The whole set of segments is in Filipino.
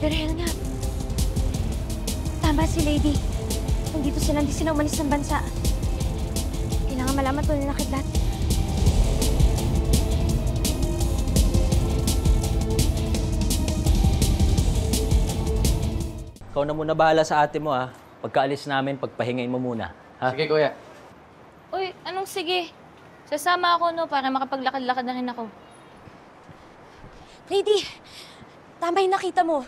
Berhel nga. Tama si Lady. Nandito sila, hindi sila umalis ng bansa. Kailangan malaman ito nila Kidlat. Ikaw na muna bahala sa ate mo, ha? Pagkaalis namin, pagpahingain mo muna, ha? Sige, kuya. Uy, anong sige? Sasama ako, no, para makapaglakad-lakad na rin ako. Lady, tama yung nakita mo.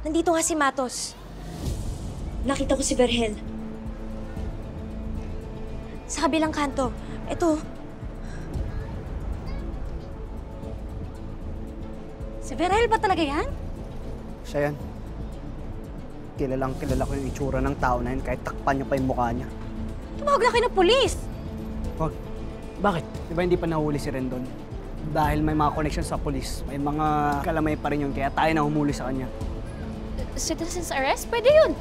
Nandito nga si Matos. Nakita ko si Berhel. Sa kabilang kanto. Ito. Si Berhel ba talaga yan? Siya yan. Kilala ko yung itsura ng tao na yun kahit takpan niya pa yung mukha niya. Tumawag na kayo ng polis. Wag. Bakit? Di ba hindi pa nahuli si Rendon? Dahil may mga connection sa polis. May mga kalamay pa rin yun kaya tayo na humuli sa kanya. Citizen's arrest? Pwede yun.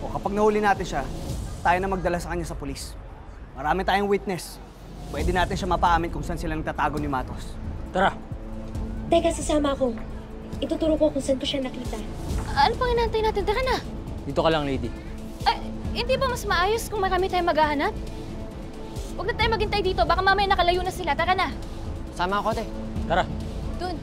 O kapag nahuli natin siya, tayo na magdala sa kanya sa polis. Marami tayong witness. Pwede natin siya mapaamin kung saan sila nagtatago ni Matos. Tara! Teka, sasama ako. Ituturo ko kung saan ko siya nakita. Ano pang inaantay natin? Tara na. Dito ka lang, Lady. Ay, hindi ba mas maayos kung marami tayong maghahanap? Huwag na tayo maghintay dito. Baka mamaya nakalayo na sila. Tara na. Sama ako, te. Tara! Dun.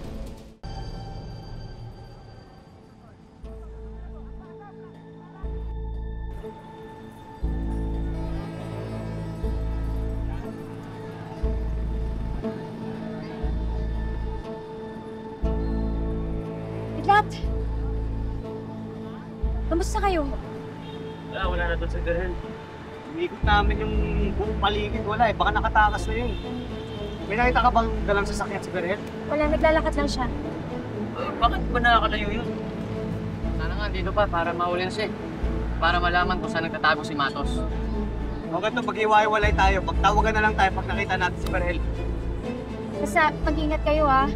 Kidlat! Kamusta kayo? Wala na doon sa Berhel. Inikot namin yung buong paligid. Wala eh, baka nakatakas na yun. May nakita ka bang dalang sasakyan si Berhel? Wala, naglalakad lang siya. Bakit ba nakakalayo yun? Sana nga, dito pa para mahuli na siya. Para malaman kung saan nagtatago si Matos. O ganito, mag-iwaiwalay tayo. Magtawagan na lang tayo pag nakita natin si Berhel. Basta mag-ingat kayo At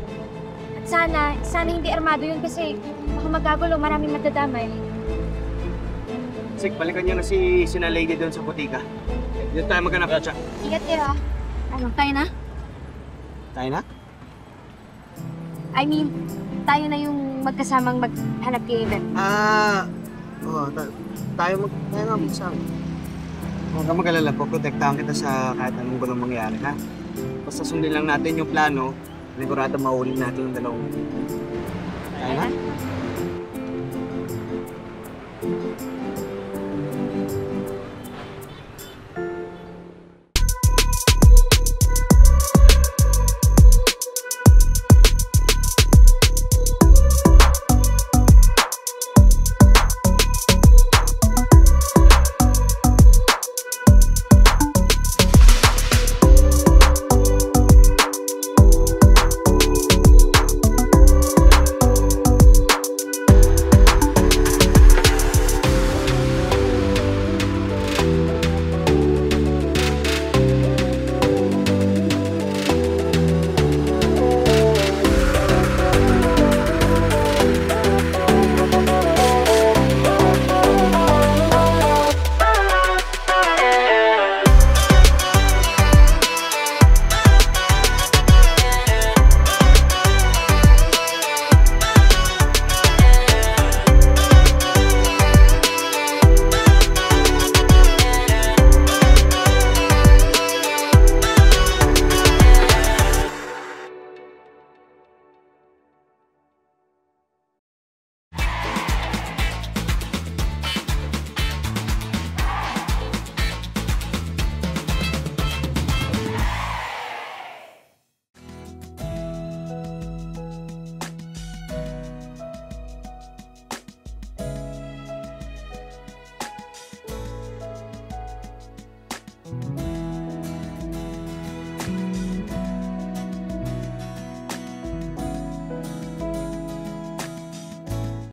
sana hindi armado yun kasi baka magagulo, maraming madadamay. Sig, balikan niyo na si Sina Lady doon sa butika. Dito tayo maghanap siya. Ingat kayo Ano, tayo na? Tayo na? I mean, tayo na yung magkasamang maghanap kay Eben. Tayo nga magsama. Huwag ka mag-alala po, protektahan kita sa kahit anong gulong mangyari, ha? Basta sundin lang natin yung plano, sigurado mahuli natin yung dalawang. Tayo na?